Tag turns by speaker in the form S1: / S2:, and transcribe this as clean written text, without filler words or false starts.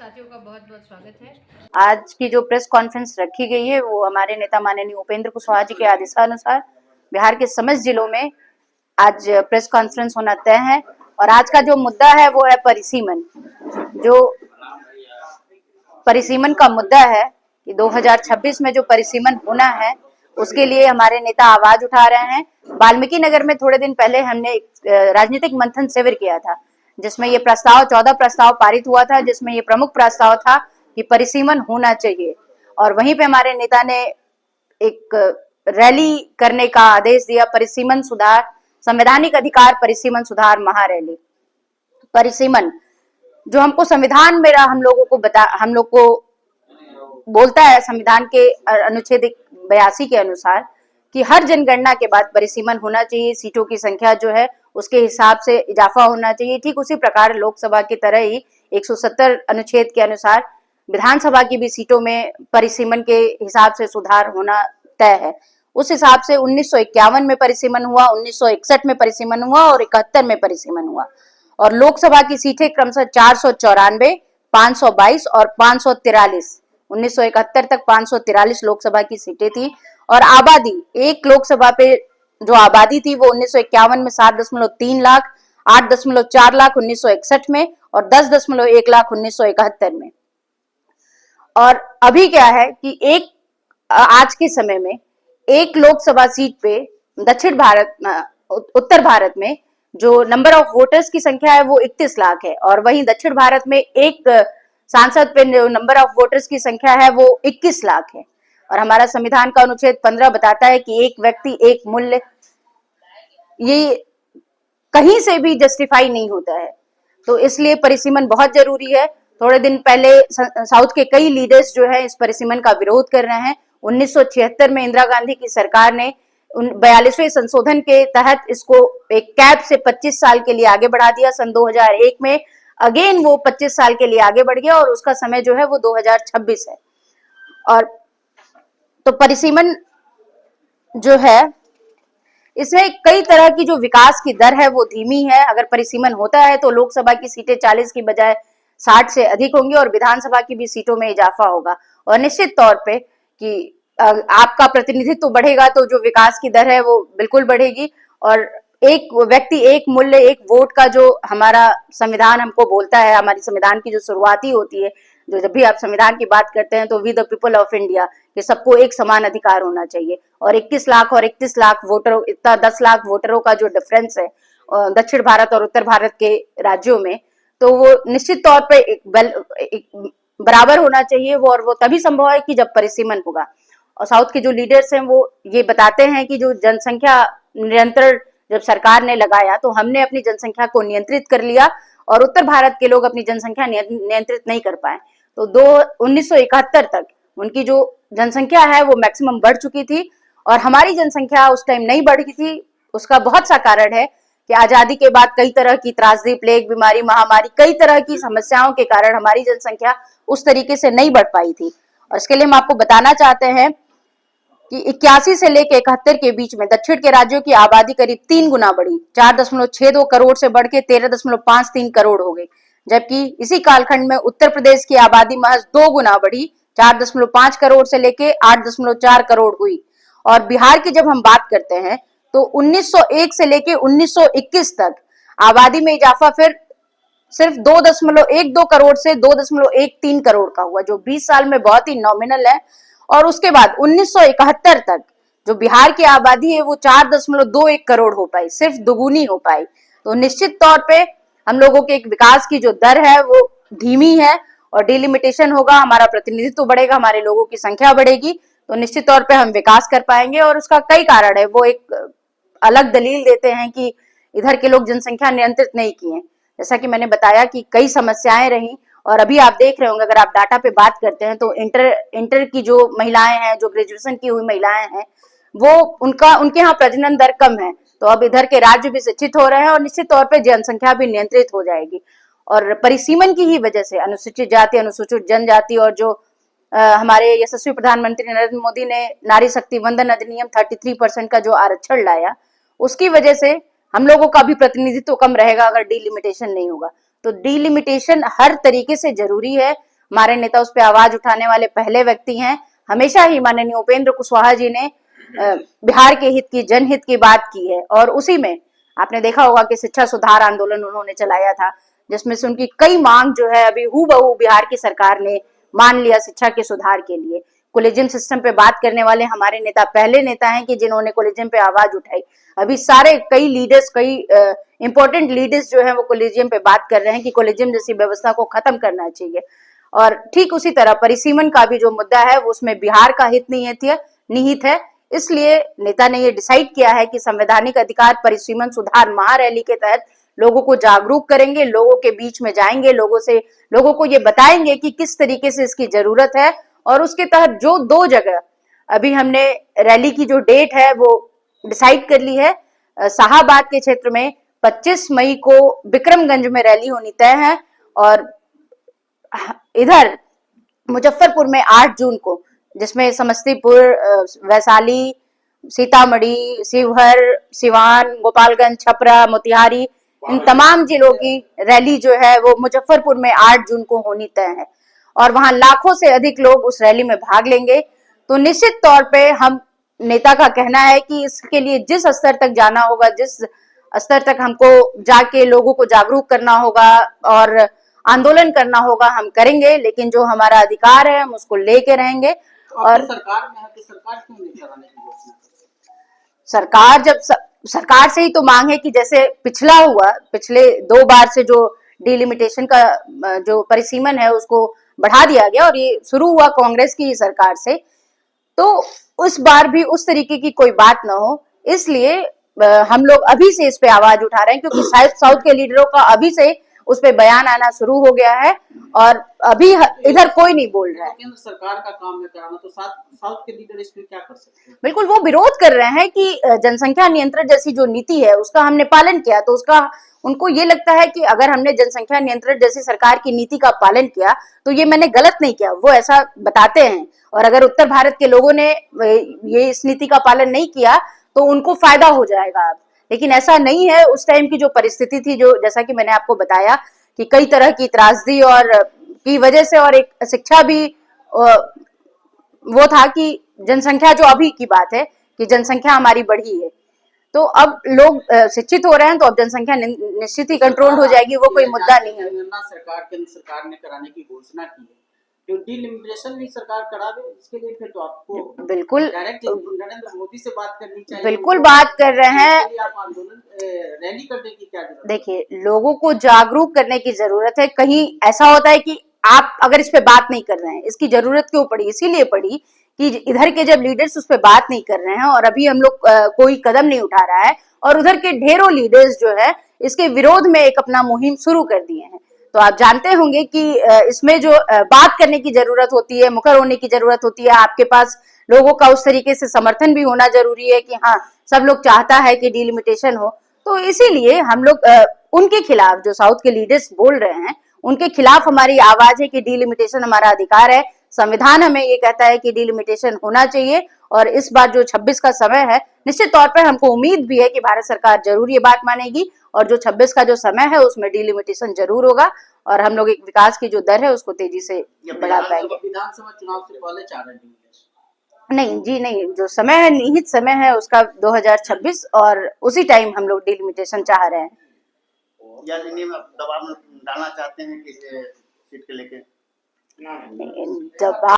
S1: साथियों का बहुत बहुत स्वागत है।
S2: आज की जो प्रेस कॉन्फ्रेंस रखी गई है वो हमारे नेता माननीय उपेंद्र कुशवाहा जी के आदेशानुसार बिहार के समस्त जिलों में आज प्रेस कॉन्फ्रेंस होना तय है। और आज का जो मुद्दा है वो है परिसीमन। जो परिसीमन का मुद्दा है कि 2026 में जो परिसीमन होना है उसके लिए हमारे नेता आवाज उठा रहे हैं। वाल्मीकि नगर में थोड़े दिन पहले हमने राजनीतिक मंथन शिविर किया था जिसमें ये प्रस्ताव 14 प्रस्ताव पारित हुआ था, जिसमें ये प्रमुख प्रस्ताव था कि परिसीमन होना चाहिए। और वहीं पे हमारे नेता ने एक रैली करने का आदेश दिया, परिसीमन सुधार संवैधानिक अधिकार परिसीमन सुधार महारैली। परिसीमन जो हमको संविधान मेरा हम लोग को बोलता है संविधान के अनुच्छेद 82 के अनुसार कि हर जनगणना के बाद परिसीमन होना चाहिए, सीटों की संख्या जो है उसके हिसाब से इजाफा होना चाहिए। ठीक उसी प्रकार लोकसभा की तरह ही 170 अनुच्छेद के अनुसार विधानसभा की भी सीटों में परिसीमन के हिसाब से सुधार होना तय है। उस हिसाब से 1951 में परिसीमन हुआ, 1961 में परिसीमन हुआ और 71 में परिसीमन हुआ। और लोकसभा की सीटें क्रमशः 494, 522 और 543। 1971 तक 543 लोकसभा की सीटें थी। और आबादी एक लोकसभा पे जो आबादी थी वो 1951 में 7.3 लाख, 8.4 लाख 1961 में और 10.1 लाख 1971 में। और अभी क्या है कि आज के समय में एक लोकसभा सीट पे उत्तर भारत में जो नंबर ऑफ वोटर्स की संख्या है वो 31 लाख है। और वहीं दक्षिण भारत में एक सांसद पे जो नंबर ऑफ वोटर्स की संख्या है वो 21 लाख है। और हमारा संविधान का अनुच्छेद 15 बताता है कि एक व्यक्ति एक मूल्य, ये कहीं से भी जस्टिफाई नहीं होता है। तो इसलिए परिसीमन बहुत जरूरी है। थोड़े दिन पहले साउथ के कई लीडर्स जो है इस परिसीमन का विरोध कर रहे हैं। 1976 में इंदिरा गांधी की सरकार ने 42वें संशोधन के तहत इसको एक कैप से 25 साल के लिए आगे बढ़ा दिया। सन 2001 में अगेन वो 25 साल के लिए आगे बढ़ गया और उसका समय जो है वो 2026 है। और तो परिसीमन जो है इसमें कई तरह की जो विकास की दर है वो धीमी है। अगर परिसीमन होता है तो लोकसभा की सीटें 40 की बजाय 60 से अधिक होंगी और विधानसभा की भी सीटों में इजाफा होगा। और निश्चित तौर पे कि आपका प्रतिनिधित्व बढ़ेगा तो जो विकास की दर है वो बिल्कुल बढ़ेगी। और एक व्यक्ति एक मूल्य एक वोट का जो हमारा संविधान हमको बोलता है, हमारी संविधान की जो शुरुआती होती है, जो जब भी आप संविधान की बात करते हैं तो we the people of India, कि सबको एक समान अधिकार होना चाहिए। और 21 लाख और 31 लाख वोटरों, इतना 10 लाख वोटरों का जो डिफरेंस है दक्षिण भारत और उत्तर भारत के राज्यों में, तो वो निश्चित तौर पे एक बराबर होना चाहिए वो। और वो तभी संभव है कि जब परिसीमन होगा। और साउथ के जो लीडर्स हैं वो ये बताते हैं कि जो जनसंख्या नियंत्रण जब सरकार ने लगाया तो हमने अपनी जनसंख्या को नियंत्रित कर लिया और उत्तर भारत के लोग अपनी जनसंख्या नियंत्रित नहीं कर पाए। तो 1971 तक उनकी जो जनसंख्या है वो मैक्सिमम बढ़ चुकी थी और हमारी जनसंख्या उस टाइम नहीं बढ़ी थी। उसका बहुत सा कारण है कि आजादी के बाद कई तरह की त्रासदी, प्लेग बीमारी, महामारी, कई तरह की समस्याओं के कारण हमारी जनसंख्या उस तरीके से नहीं बढ़ पाई थी। और इसके लिए हम आपको बताना चाहते हैं कि 81 से लेकर 71 के बीच में दक्षिण के राज्यों की आबादी करीब 3 गुना बढ़ी, 4.62 करोड़ से बढ़ के 13.53 करोड़ हो गई। जबकि इसी कालखंड में उत्तर प्रदेश की आबादी महज 2 गुना बढ़ी, 4.5 करोड़ से लेके 8.4 करोड़ हुई। और बिहार की जब हम बात करते हैं तो 1901 से लेके 1921 तक आबादी में इजाफा फिर सिर्फ 2.12 करोड़ से 2.13 करोड़ का हुआ, जो 20 साल में बहुत ही नॉमिनल है। और उसके बाद 1971 तक जो बिहार की आबादी है वो 4.21 करोड़ हो पाई, सिर्फ दुगुनी हो पाई। तो निश्चित तौर पे हम लोगों के एक विकास की जो दर है वो धीमी है और डिलिमिटेशन होगा, हमारा प्रतिनिधित्व बढ़ेगा, हमारे लोगों की संख्या बढ़ेगी तो निश्चित तौर पे हम विकास कर पाएंगे। और उसका कई कारण है, वो एक अलग दलील देते हैं कि इधर के लोग जनसंख्या नियंत्रित नहीं किए। जैसा कि मैंने बताया कि कई समस्याएं रही और अभी आप देख रहे होंगे, अगर आप डाटा पे बात करते हैं तो इंटर की जो महिलाएं हैं, जो ग्रेजुएशन की हुई महिलाएं हैं, वो उनके यहाँ प्रजनन दर कम है। तो अब इधर के राज्य भी शिक्षित हो रहे हैं और निश्चित तौर पे जनसंख्या भी नियंत्रित हो जाएगी। और परिसीमन की ही वजह से अनुसूचित जाति, अनुसूचित जनजाति और जो हमारे यशस्वी प्रधानमंत्री नरेंद्र मोदी ने नारी शक्ति वंदन अधिनियम 33% का जो आरक्षण लाया, उसकी वजह से हम लोगों का भी प्रतिनिधित्व कम रहेगा अगर डिलिमिटेशन नहीं होगा। तो डिलिमिटेशन हर तरीके से जरूरी है। हमारे नेता उस पर आवाज उठाने वाले पहले व्यक्ति हैं। हमेशा ही माननीय उपेंद्र कुशवाहा जी ने बिहार के हित की, जनहित की बात की है, और उसी में आपने देखा होगा कि शिक्षा सुधार आंदोलन उन्होंने चलाया था, जिसमें से उनकी कई मांग जो है अभी हूबहू बिहार की सरकार ने मान लिया शिक्षा के सुधार के लिए। कोलेजियम सिस्टम पे बात करने वाले हमारे नेता पहले नेता हैं कि जिन्होंने कोलेजियम पे आवाज उठाई। अभी सारे कई लीडर्स, कई इंपॉर्टेंट लीडर्स जो है वो कोलेजियम पे बात कर रहे हैं कि कोलेजियम जैसी व्यवस्था को खत्म करना चाहिए। और ठीक उसी तरह परिसीमन का भी जो मुद्दा है वो उसमें बिहार का हित निहित है। इसलिए नेता ने ये डिसाइड किया है कि संवैधानिक अधिकार परिसीमन सुधार महारैली के तहत लोगों को जागरूक करेंगे, लोगों के बीच में जाएंगे, लोगों को ये बताएंगे कि किस तरीके से इसकी जरूरत है। और उसके तहत जो 2 जगह अभी हमने रैली की जो डेट है वो डिसाइड कर ली है। शाहाबाद के क्षेत्र में 25 मई को विक्रमगंज में रैली होनी तय है, और इधर मुजफ्फरपुर में 8 जून को, जिसमें समस्तीपुर, वैशाली, सीतामढ़ी, शिवहर, सिवान, गोपालगंज, छपरा, मोतिहारी, इन तमाम जिलों की रैली जो है वो मुजफ्फरपुर में 8 जून को होनी तय है, और वहां लाखों से अधिक लोग उस रैली में भाग लेंगे। तो निश्चित तौर पे हम नेता का कहना है कि इसके लिए जिस स्तर तक जाना होगा, जिस स्तर तक हमको जाके लोगों को जागरूक करना होगा और आंदोलन करना होगा, हम करेंगे। लेकिन जो हमारा अधिकार है हम उसको लेके रहेंगे। और
S1: सरकार में है तो सरकार क्यों नहीं कराने की घोषणा?
S2: सरकार से ही तो मांग है कि जैसे पिछले 2 बार से जो डिलिमिटेशन का जो परिसीमन है उसको बढ़ा दिया गया, और ये शुरू हुआ कांग्रेस की सरकार से, तो उस बार भी उस तरीके की कोई बात ना हो, इसलिए हम लोग अभी से इस पे आवाज उठा रहे हैं, क्योंकि साउथ के लीडरों का अभी से उस पे बयान आना शुरू हो गया है, और अभी इधर कोई नहीं बोल रहा है।
S1: केंद्र सरकार का काम है कराना, तो साउथ के लीडर इस पे क्या कर सकते हैं?
S2: बिल्कुल, वो विरोध कर रहे हैं कि जनसंख्या नियंत्रण जैसी जो नीति है उसका हमने पालन किया, तो उनको ये लगता है कि अगर हमने जनसंख्या नियंत्रण जैसी सरकार की नीति का पालन किया तो ये मैंने गलत नहीं किया, वो ऐसा बताते हैं। और अगर उत्तर भारत के लोगों ने ये इस नीति का पालन नहीं किया तो उनको फायदा हो जाएगा अब, लेकिन ऐसा नहीं है। उस टाइम की जो परिस्थिति थी, जो जैसा कि मैंने आपको बताया कि कई तरह की त्रासदी और की वजह से, और एक शिक्षा भी वो था कि जनसंख्या, जो अभी की बात है कि जनसंख्या हमारी बढ़ी है, तो अब लोग शिक्षित हो रहे हैं, तो अब जनसंख्या निश्चित ही कंट्रोल हो जाएगी, वो कोई मुद्दा नहीं है।
S1: केंद्र सरकार ने कराने की घोषणा की है, जो डिलिमिटेशन भी सरकार करा दे, इसके लिए फिर तो आपको
S2: बिल्कुल
S1: डायरेक्ट नरेंद्र मोदी से बात करनी चाहिए।
S2: बिल्कुल बात कर रहे हैं।
S1: आप आंदोलन रैली करने की क्या जरूरत?
S2: देखिए, लोगों को जागरूक करने की जरूरत है। कहीं ऐसा होता है कि आप अगर इस पे बात नहीं कर रहे हैं, इसकी जरूरत क्यों पड़ी? इसीलिए पड़ी कि इधर के जब लीडर्स उस पे बात नहीं कर रहे हैं और अभी हम लोग कोई कदम नहीं उठा रहा है, और उधर के ढेरों लीडर्स जो है इसके विरोध में एक अपना मुहिम शुरू कर दिए हैं, तो आप जानते होंगे कि इसमें जो बात करने की जरूरत होती है, मुखर होने की जरूरत होती है, आपके पास लोगों का उस तरीके से समर्थन भी होना जरूरी है कि हाँ, सब लोग चाहता है कि डिलिमिटेशन हो। तो इसीलिए हम लोग उनके खिलाफ, जो साउथ के लीडर्स बोल रहे हैं, उनके खिलाफ हमारी आवाज है कि डिलिमिटेशन हमारा अधिकार है। संविधान हमें ये कहता है कि डिलिमिटेशन होना चाहिए, और इस बार जो 26 का समय है, निश्चित तौर पर हमको उम्मीद भी है कि भारत सरकार जरूर ये बात मानेगी, और जो 26 का जो समय है उसमें डिलिमिटेशन जरूर होगा, और हम लोग एक विकास की जो दर है उसको तेजी से बढ़ा पाएंगे।
S1: विधानसभा चुनाव से पहले 4
S2: नहीं जी, नहीं, जो समय है, निहित समय है उसका 2026, और उसी टाइम हम लोग डिलिमिटेशन चाह रहे हैं।
S3: या दबाव में डालना चाहते हैं किसी सीट के लेके?
S2: दबाव